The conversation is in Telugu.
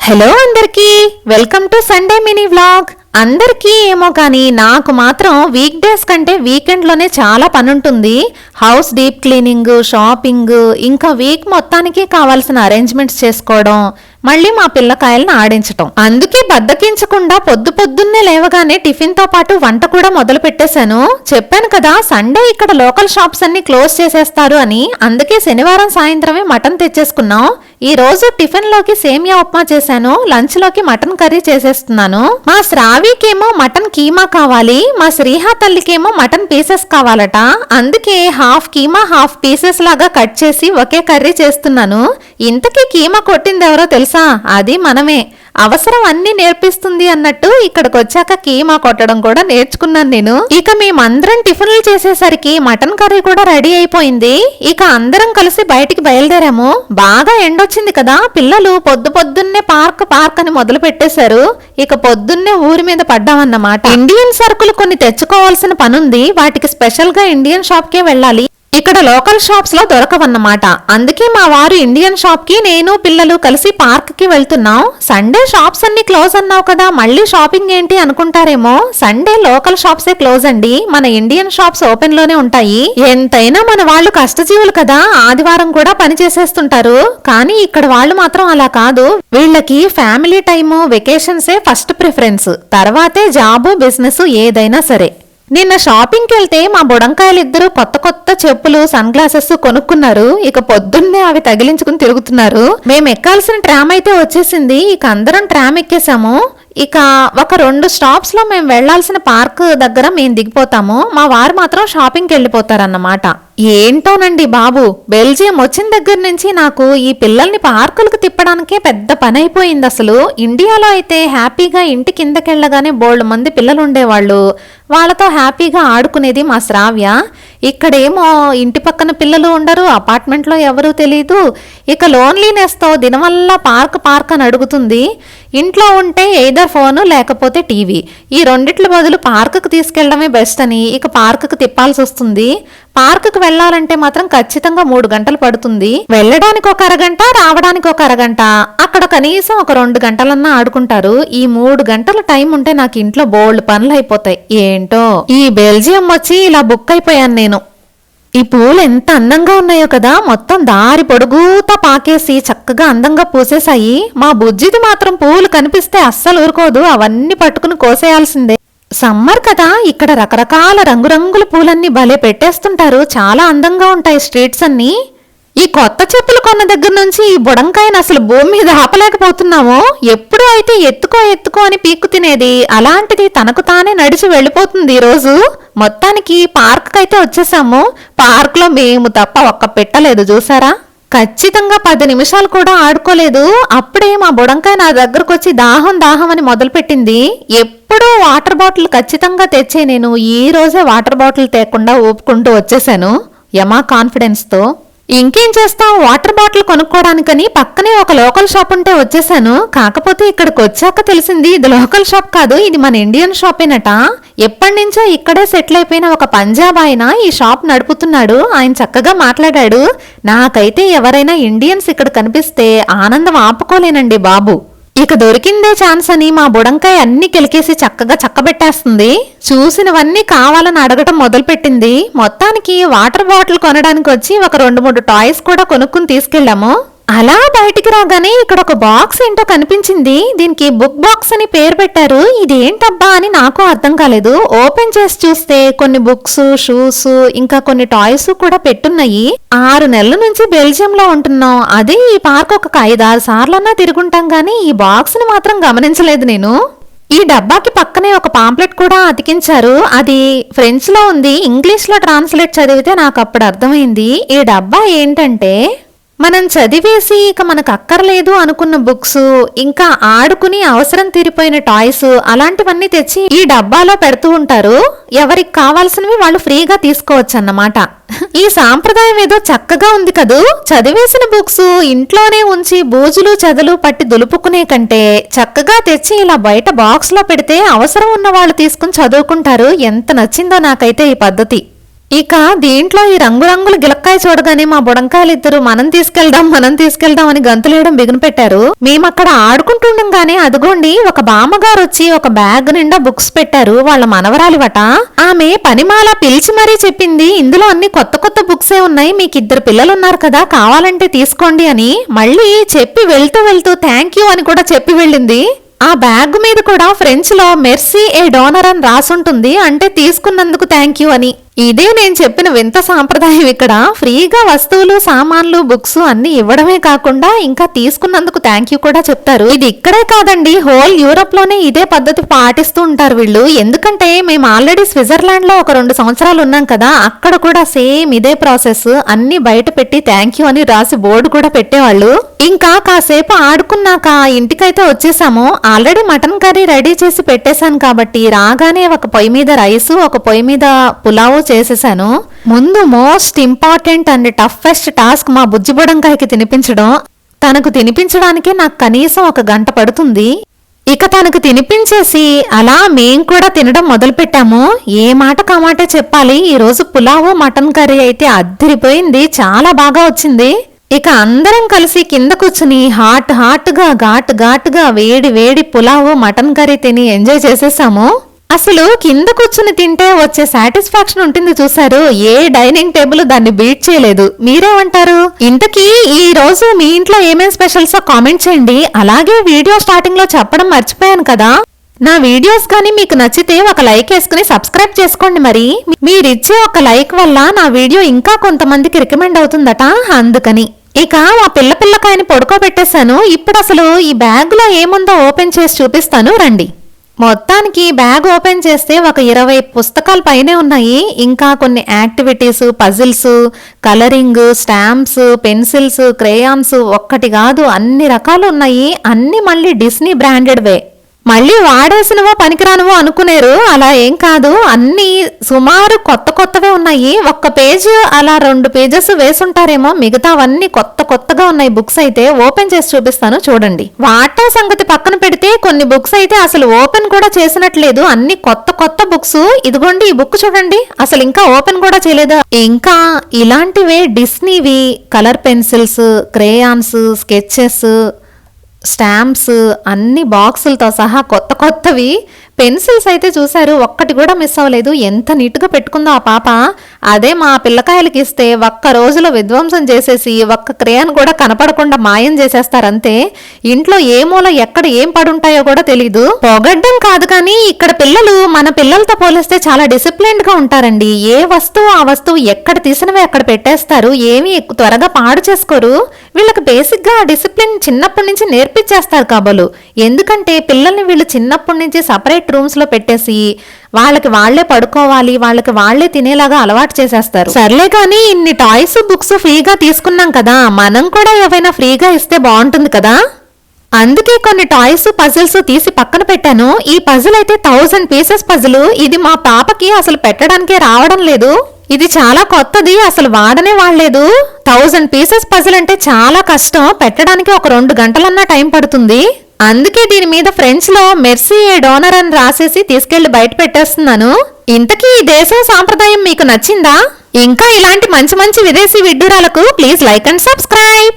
హలో అందరికీ welcome to Sunday mini vlog. అందరికీ ఏమో కానీ నాకు మాత్రం వీక్ డేస్ కంటే వీకెండ్ లోనే చాలా పని ఉంటుంది. హౌస్ డీప్ క్లీనింగ్, షాపింగ్, ఇంకా వీక్ మొత్తానికి కావాల్సిన అరేంజ్మెంట్స్ చేసుకోవడం, మళ్ళీ మా పిల్లకాయలను ఆడించటం. అందుకే బద్దకించకుండా పొద్దున్నే లేవగానే టిఫిన్ తో పాటు వంట కూడా మొదలు పెట్టేశాను. చెప్పాను కదా సండే ఇక్కడ లోకల్ షాప్స్ అన్ని క్లోజ్ చేసేస్తారు అని. అందుకే శనివారం సాయంత్రమే మటన్ తెచ్చేసుకున్నాం. ఈ రోజు టిఫిన్ లోకి సేమియా ఉప్మా చేశాను, లంచ్ లోకి మటన్ కర్రీ చేసేస్తున్నాను. మా శ్రావికేమో మటన్ కీమా కావాలి, మా శ్రీహా తల్లికేమో మటన్ పీసెస్ కావాలట. అందుకే హాఫ్ కీమా హాఫ్ పీసెస్ లాగా కట్ చేసి ఒకే కర్రీ చేస్తున్నాను. ఇంతకీ కీమా కొట్టింది ఎవరో తెలుసా? అది మనమే. అవసరం అన్ని నేర్పిస్తుంది అన్నట్టు ఇక్కడికి వచ్చాక కీమా కొట్టడం కూడా నేర్చుకున్నాను నేను. ఇక మేమందరం టిఫిన్లు చేసేసరికి మటన్ కర్రీ కూడా రెడీ అయిపోయింది. ఇక అందరం కలిసి బయటికి బయలుదేరాము. బాగా ఎండొచ్చింది కదా, పిల్లలు పొద్దున్నే పార్క్ అని మొదలు పెట్టేశారు. ఇక పొద్దున్నే ఊరి మీద పడ్డామన్నమాట. ఇండియన్ సరుకులు కొన్ని తెచ్చుకోవాల్సిన పనుంది. వాటికి స్పెషల్ గా ఇండియన్ షాప్ కే వెళ్ళాలి. ఇక్కడ లోకల్ షాప్స్ లో దొరకవన్నమాట. అందుకే మా వారు ఇండియన్ షాప్ కి, నేను పిల్లలు కలిసి పార్క్ కి వెళ్తున్నాం. సండే షాప్స్ అన్ని క్లోజ్ అన్నావు కదా, మళ్ళీ షాపింగ్ ఏంటి అనుకుంటారేమో. సండే లోకల్ షాప్సే క్లోజ్ అండి, మన ఇండియన్ షాప్స్ ఓపెన్ లోనే ఉంటాయి. ఎంతైనా మన వాళ్ళు కష్టజీవులు కదా, ఆదివారం కూడా పని చేసేస్తుంటారు. కానీ ఇక్కడ వాళ్ళు మాత్రం అలా కాదు. వీళ్ళకి ఫ్యామిలీ టైము, వెకేషన్సే ఫస్ట్ ప్రిఫరెన్స్, తర్వాతే జాబు, బిజినెస్ ఏదైనా సరే. నిన్న షాపింగ్కి వెళ్తే మా బుడంకాయలిద్దరూ కొత్త చెప్పులు, సన్ గ్లాసెస్ కొనుక్కున్నారు. ఇక పొద్దున్నే అవి తగిలించుకుని తిరుగుతున్నారు. మేము ఎక్కాల్సిన ట్రామ్ అయితే వచ్చేసింది. ఇక అందరం ట్రామ్ ఎక్కేసాము. ఇక ఒక 2 స్టాప్స్ లో మేము వెళ్లాల్సిన పార్క్ దగ్గర మేము దిగిపోతాము. మా వారు మాత్రం షాపింగ్కి వెళ్ళిపోతారన్నమాట. ఏంటోనండి బాబు, బెల్జియం వచ్చిన దగ్గర నుంచి నాకు ఈ పిల్లల్ని పార్కులకు తిప్పడానికే పెద్ద పని అయిపోయింది. అసలు ఇండియాలో అయితే హ్యాపీగా ఇంటి కిందకెళ్ళగానే బోల్డ్ మంది పిల్లలు ఉండేవాళ్ళు, వాళ్ళతో హ్యాపీగా ఆడుకునేది మా శ్రావ్య. ఇక్కడేమో ఇంటి పక్కన పిల్లలు ఉండరు, అపార్ట్మెంట్లో ఎవరూ తెలీదు. ఇక లోన్లీనెస్తో దినవల్లా పార్క్ అని అడుగుతుంది. ఇంట్లో ఉంటే ఎయిదర్ ఫోను లేకపోతే టీవీ, ఈ రెండిట్ల బదులు పార్కుకు తీసుకెళ్లడమే బెస్ట్ అని ఇక పార్కుకు తిప్పాల్సి వస్తుంది. పార్కుకు వెళ్లాలంటే మాత్రం ఖచ్చితంగా 3 గంటలు పడుతుంది. వెళ్ళడానికి ఒక అరగంట, రావడానికి ఒక అరగంట. అక్కడ కనీసం ఒక 2 గంటలన్నా ఆడుకుంటారు. ఈ 3 గంటల టైం ఉంటే నాకు ఇంట్లో బోల్డ్ పనులు అయిపోతాయి. ఏంటో ఈ బెల్జియం వచ్చి ఇలా బుక్ అయిపోయాను నేను. ఈ పూలు ఎంత అందంగా ఉన్నాయో కదా, మొత్తం దారి పొడుగుతా పాకేసి చక్కగా అందంగా పూసేశాయి. మా బుజ్జిది మాత్రం పూలు కనిపిస్తే అస్సలు ఊరుకోదు, అవన్నీ పట్టుకుని కోసేయాల్సిందే. సమ్మర్ కదా, ఇక్కడ రకరకాల రంగురంగుల పూలన్నీ భలే పెట్టేస్తుంటారు. చాలా అందంగా ఉంటాయి స్ట్రీట్స్ అన్ని. ఈ కొత్త చెప్పులు కొన్న దగ్గర నుంచి ఈ బుడంకాయను అసలు భూమి మీద ఆపలేకపోతున్నాము. ఎప్పుడు అయితే ఎత్తుకో అని పీక్కు తినేది, అలాంటిది తనకు తానే నడిచి వెళ్ళిపోతుంది. ఈ రోజు మొత్తానికి పార్క్ అయితే వచ్చేసాము. పార్క్ లో మేము తప్ప ఒక్క పెట్టలేదు చూసారా. ఖచ్చితంగా 10 నిమిషాలు కూడా ఆడుకోలేదు. అప్పుడే మా బుడంకాయ నా దగ్గరకు వచ్చి దాహం అని మొదలుపెట్టింది. ఎప్పుడూ వాటర్ బాటిల్ ఖచ్చితంగా తెచ్చే నేను ఈ రోజే వాటర్ బాటిల్ తేకుండా ఊపుకుంటూ వచ్చేసాను యమా కాన్ఫిడెన్స్ తో. ఇంకేం చేస్తాం, వాటర్ బాటిల్ కొనుక్కోవడానికని పక్కనే ఒక లోకల్ షాప్ ఉంటే వచ్చేసాను. కాకపోతే ఇక్కడికి వచ్చాక తెలిసింది ఇది లోకల్ షాప్ కాదు, ఇది మన ఇండియన్ షాపేనట. ఎప్పటి నుంచో ఇక్కడే సెటిల్ అయిపోయిన ఒక పంజాబ్ ఆయన ఈ షాప్ నడుపుతున్నాడు. ఆయన చక్కగా మాట్లాడాడు. నాకైతే ఎవరైనా ఇండియన్స్ ఇక్కడ కనిపిస్తే ఆనందం ఆపుకోలేనండి బాబు. ఇక దొరికిందే ఛాన్స్ అని మా బుడంకాయ అన్ని కెలికేసి చక్కగా చక్కబెట్టేస్తుంది. చూసినవన్నీ కావాలని అడగటం మొదలుపెట్టింది. మొత్తానికి వాటర్ బాటిల్ కొనడానికి వచ్చి ఒక 2-3 టాయ్స్ కూడా కొనుక్కుని తీసుకెళ్లాము. అలా బయటికి రాగానే ఇక్కడ ఒక బాక్స్ ఏంటో కనిపించింది. దీనికి బుక్ బాక్స్ అని పేరు పెట్టారు. ఇదేంటబ్బా అని నాకు అర్థం కాలేదు. ఓపెన్ చేసి చూస్తే కొన్ని బుక్స్, షూస్, ఇంకా కొన్ని టాయ్స్ కూడా పెట్టున్నాయి. 6 నెలల నుంచి బెల్జియం లో ఉంటున్నాం. అదే ఈ పార్క్ ఒక 5-6 సార్లన్నా తిరుగుంటాం గానీ ఈ బాక్స్ ని మాత్రం గమనించలేదు నేను. ఈ డబ్బాకి పక్కనే ఒక పాంప్లెట్ కూడా అతికించారు. అది ఫ్రెంచ్ లో ఉంది. ఇంగ్లీష్ లో ట్రాన్స్లేట్ చదివితే నాకు అప్పుడు అర్థమైంది. ఈ డబ్బా ఏంటంటే మనం చదివేసి ఇక మనకు అక్కర్లేదు అనుకున్న బుక్స్, ఇంకా ఆడుకుని అవసరం తీరిపోయిన టాయ్స్, అలాంటివన్నీ తెచ్చి ఈ డబ్బాలో పెడుతూ ఉంటారు. ఎవరికి కావాల్సినవి వాళ్ళు ఫ్రీగా తీసుకోవచ్చు అన్నమాట. ఈ సాంప్రదాయం ఏదో చక్కగా ఉంది కదూ. చదివేసిన బుక్స్ ఇంట్లోనే ఉంచి బూజులు చెదలు పట్టి దులుపుకునే కంటే చక్కగా తెచ్చి ఇలా బయట బాక్స్ లో పెడితే అవసరం ఉన్న వాళ్ళు తీసుకుని చదువుకుంటారు. ఎంత నచ్చిందో నాకైతే ఈ పద్ధతి. ఇక దీంట్లో ఈ రంగురంగుల గిలక్కాయ చూడగానే మా బుడంకాయలిద్దరూ మనం తీసుకెళ్దాం అని గంతులేయడం బిగును పెట్టారు. మేమక్కడ ఆడుకుంటుండేసరికి చూస్తుండగానే అదిగోండి ఒక బామ్మగారు వచ్చి ఒక బ్యాగ్ నిండా బుక్స్ పెట్టారు. వాళ్ళ మనవరాలివట. ఆమె పనిమాల పిలిచి మరీ చెప్పింది, ఇందులో అన్ని కొత్త కొత్త బుక్సే ఉన్నాయి, మీకు 2 పిల్లలున్నారు కదా, కావాలంటే తీసుకోండి అని. మళ్ళీ చెప్పి వెళ్తూ వెళ్తూ థ్యాంక్ యూ అని కూడా చెప్పి వెళ్ళింది. ఆ బ్యాగ్ మీద కూడా ఫ్రెంచ్ లో మెర్సీ ఏ డోనర్ అని రాసుంటుంది, అంటే తీసుకున్నందుకు థ్యాంక్ యూ అని. ఇదే నేను చెప్పిన వింత సాంప్రదాయం. ఇక్కడ ఫ్రీగా వస్తువులు, సామాన్లు, బుక్స్ అన్ని ఇవ్వడమే కాకుండా ఇంకా తీసుకున్నందుకు థ్యాంక్ యూ కూడా చెప్తారు. ఇది ఇక్కడే కాదండి, హోల్ యూరోప్ లోనే ఇదే పద్ధతి పాటిస్తూ ఉంటారు వీళ్ళు. ఎందుకంటే మేము ఆల్రెడీ స్విట్జర్లాండ్ లో ఒక 2 సంవత్సరాలు ఉన్నాం కదా, అక్కడ కూడా సేమ్ ఇదే ప్రాసెస్. అన్ని బయట పెట్టి థ్యాంక్ యూ అని రాసి బోర్డు కూడా పెట్టేవాళ్ళు. ఇంకా కాసేపు ఆడుకున్నాక ఇంటికైతే వచ్చేసాము. ఆల్రెడీ మటన్ కర్రీ రెడీ చేసి పెట్టేశాను కాబట్టి రాగానే ఒక పొయ్యి మీద రైస్, ఒక పొయ్యి మీద పులావు చేసేసాను. ముందు most important and toughest task మా బుజ్జి బుడంకాయకి తినిపించడం. తనకు తినిపించడానికే నాకు కనీసం 1 గంట పడుతుంది. ఇక తనకు తినిపించేసి అలా మేం కూడా తినడం మొదలు పెట్టాము. ఏ మాట కామాటే చెప్పాలి, ఈ రోజు పులావు మటన్ కర్రీ అయితే అద్దిరిపోయింది, చాలా బాగా వచ్చింది. ఇక అందరం కలిసి కింద కూర్చుని హాట్ గా ఘాటుగా వేడి వేడి పులావు మటన్ కర్రీ తిని ఎంజాయ్ చేసేసాము. అసలు కింద కూర్చుని తింటే వచ్చే సాటిస్ఫాక్షన్ ఉంటుంది చూసారు, ఏ డైనింగ్ టేబుల్ దాన్ని బీట్ చేయలేదు. మీరేమంటారు? ఇంతకీ ఈ రోజు మీ ఇంట్లో ఏమేం స్పెషల్సో కామెంట్ చేయండి. అలాగే వీడియో స్టార్టింగ్ లో చెప్పడం మర్చిపోయాను కదా, నా వీడియోస్ కానీ మీకు నచ్చితే ఒక లైక్ వేసుకుని సబ్స్క్రైబ్ చేసుకోండి. మరి మీరిచ్చే ఒక లైక్ వల్ల నా వీడియో ఇంకా కొంతమందికి రికమెండ్ అవుతుందట, అందుకని. ఇక మా పిల్లకాయని పడుకోబెట్టేశాను. ఇప్పుడు అసలు ఈ బ్యాగ్ లో ఏముందో ఓపెన్ చేసి చూపిస్తాను రండి. మొత్తానికి బ్యాగ్ ఓపెన్ చేస్తే ఒక 20 పుస్తకాల పైనే ఉన్నాయి. ఇంకా కొన్ని activities, puzzles, colouring, stamps, pencils, crayons, ఒక్కటి కాదు అన్ని రకాలు ఉన్నాయి. అన్ని మళ్ళీ డిస్నీ బ్రాండెడ్వే. మళ్ళీ వాడేసినవో పనికిరానివో అనుకునేరు, అలా ఏం కాదు, అన్ని సుమారు కొత్తవే ఉన్నాయి. 1 పేజ్ అలా 2 పేజెస్ వేసుంటారేమో, మిగతావన్నీ కొత్తగా ఉన్నాయి. బుక్స్ అయితే ఓపెన్ చేసి చూపిస్తాను చూడండి. వాటా సంగతి పక్కన పెడితే కొన్ని బుక్స్ అయితే అసలు ఓపెన్ కూడా చేసినట్లేదు, అన్ని కొత్త బుక్స్. ఇదిగోండి ఈ బుక్ చూడండి, అసలు ఇంకా ఓపెన్ కూడా చేయలేదు. ఇంకా ఇలాంటివే డిస్నీవి colour pencils, crayons, sketches, stamps అన్ని బాక్సులతో సహా కొత్తవి. పెన్సిల్స్ అయితే చూసారు, ఒక్కటి కూడా మిస్ అవ్వలేదు. ఎంత నీట్గా పెట్టుకుందో ఆ పాప. అదే మా పిల్లకాయలకి ఇస్తే 1 రోజులో విధ్వంసం చేసేసి 1 క్రేయాన్ కూడా కనపడకుండా మాయం చేసేస్తారంతే. ఇంట్లో ఏ మూల ఎక్కడ ఏం పడుంటాయో కూడా తెలీదు. పొగడ్డం కాదు కానీ ఇక్కడ పిల్లలు మన పిల్లలతో పోలిస్తే చాలా డిసిప్లిన్డ్ గా ఉంటారండి. ఏ వస్తువు ఆ వస్తువు ఎక్కడ తీసినవే అక్కడ పెట్టేస్తారు, ఏమీ త్వరగా పాడు చేసుకోరు. వీళ్ళకి బేసిక్ గా డిసిప్లిన్ చిన్నప్పటి నుంచి నేర్పించేస్తారు కాబోలు. ఎందుకంటే పిల్లల్ని వీళ్ళు చిన్నప్పటి నుంచి సపరేట్ రూమ్స్ లో పెట్టేసి వాళ్ళకి వాళ్లే పడుకోవాలి, వాళ్ళకి వాళ్లే తినేలాగా అలవాటు చేసేస్తారు. సర్లే కానీ ఇన్ని టాయ్స్, బుక్స్ ఫ్రీగా తీసుకున్నాం కదా, మనం కూడా ఏవైనా ఫ్రీగా ఇస్తే బాగుంటుంది కదా. అందుకే కొన్ని టాయ్స్, పజిల్స్ తీసి పక్కన పెట్టాను. ఈ పజిల్ అయితే 1000 పీసెస్ పజిల్. ఇది మా పాపకి అసలు పెట్టడానికే రావడం లేదు. ఇది చాలా కొత్తది, అసలు వాడనే వాడలేదు. 1000 పీసెస్ పజిల్ అంటే చాలా కష్టం, పెట్టడానికి ఒక 2 గంటలన్నా టైం పడుతుంది. అందుకే దీని మీద ఫ్రెంచ్ లో మెర్సీ ఏ డోనర్ అని రాసేసి తీసుకెళ్లి బయట పెట్టేస్తున్నాను. ఇంతకీ ఈ దేశం సాంప్రదాయం మీకు నచ్చిందా? ఇంకా ఇలాంటి మంచి విదేశీ విడ్డూరాలకు ప్లీజ్ లైక్ అండ్ సబ్స్క్రైబ్.